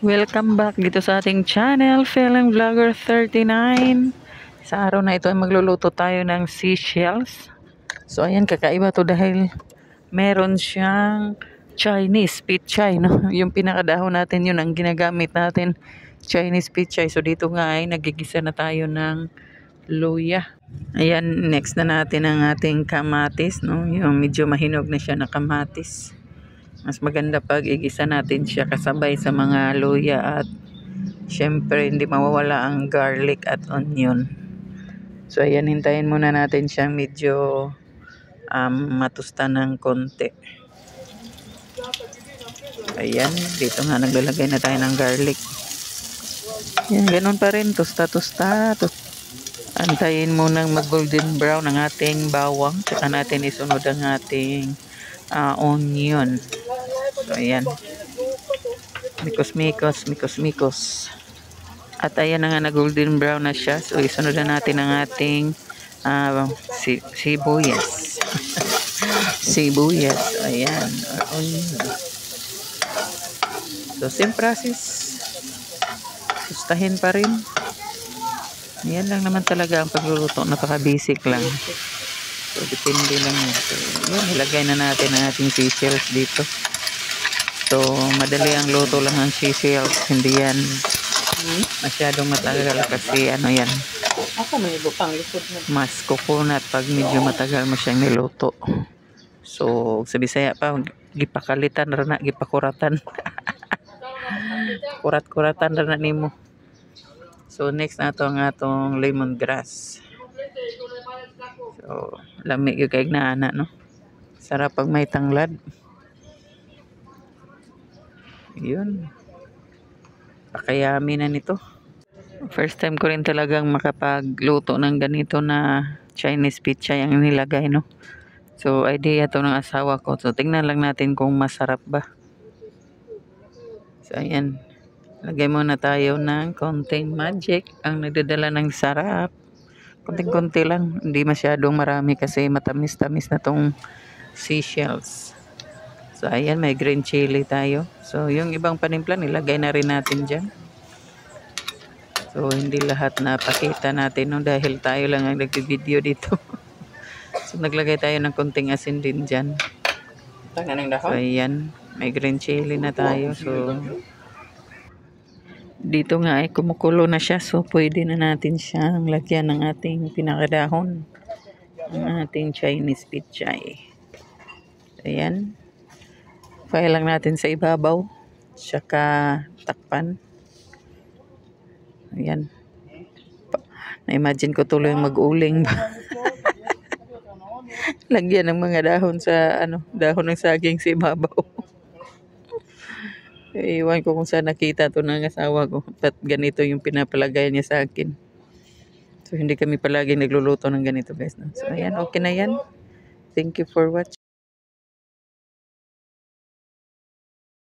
Welcome back dito sa ating channel, Feeling Vlogger 39. Sa araw na ito ay magluluto tayo ng seashells. So ayan, kakaiba to dahil meron siyang Chinese pichay, no? Yung pinakadahon natin yun ang ginagamit natin, Chinese pichay. So dito nga ay nagigisa na tayo ng luya. Ayan, next na natin ang ating kamatis, no? Yung medyo mahinog na siya na kamatis. Mas maganda pag igisa natin siya kasabay sa mga luya at syempre hindi mawawala ang garlic at onion. So ayan, hintayin muna natin siyang medyo matusta ng konti. Ayan, dito nga naglalagay na tayo ng garlic. Yan, ganun pa rin, tusta-tusta. Antayin munang mag-golden brown ang ating bawang. Saka natin isunod ang ating onion. So ayan, mikos-mikos. At ayan na nga na golden brown na siya. So isunod na natin ang ating sibuyas. Sibuyas. Ayan. Onion. So same process. Tustahin pa rin. Yan lang naman talaga ang pagluluto. Napaka-basic lang. So depende lang. So yun, ilagay na natin ang ating seashells dito. So madali ang luto lang ng seashells. Hindi yan masyadong matagal kasi ano yan. Ako may ibo pang likod mo. Mas coconut pag medyo matagal mo siyang niluto. So sa Bisaya pa, gipakalitan ra na, gipakuratan. Kurat-kuratan ra na nimo. So next na to ang atong lemongrass. So lamig yung kaig na ana, no? Sarap pag may tanglad. Yun. Pakayami na nito. First time ko rin talagang makapagluto ng ganito na Chinese pichay ang nilagay, no? So idea to ng asawa ko. So tingnan lang natin kung masarap ba. So ayan. Lagay muna tayo ng konting magic ang nagdadala ng sarap. Konting-konti lang, hindi masyadong marami kasi matamis-tamis na tong seashells. So ayan, may green chili tayo. So yung ibang panimpla nilagay na rin natin dyan. So hindi lahat na pakita natin, no, dahil tayo lang ang nag-video dito. So naglagay tayo ng konting asin din dyan. So ayan, may green chili na tayo. So dito nga ay kumukulo na siya, so pwede na natin siyang lagyan ng ating pinakadahon, ang ating Chinese pichay. Ayan, file lang natin sa ibabaw, saka takpan. Ayan, na-imagine ko tuloy mag-uling ba. Lagyan ng mga dahon sa dahon ng saging sa ibabaw. Iwan ko kung saan nakita to ng asawa ko. At ganito yung pinapalagay niya sa akin. So hindi kami palagi nagluluto ng ganito, guys. So ayan, okay na yan. Thank you for watching.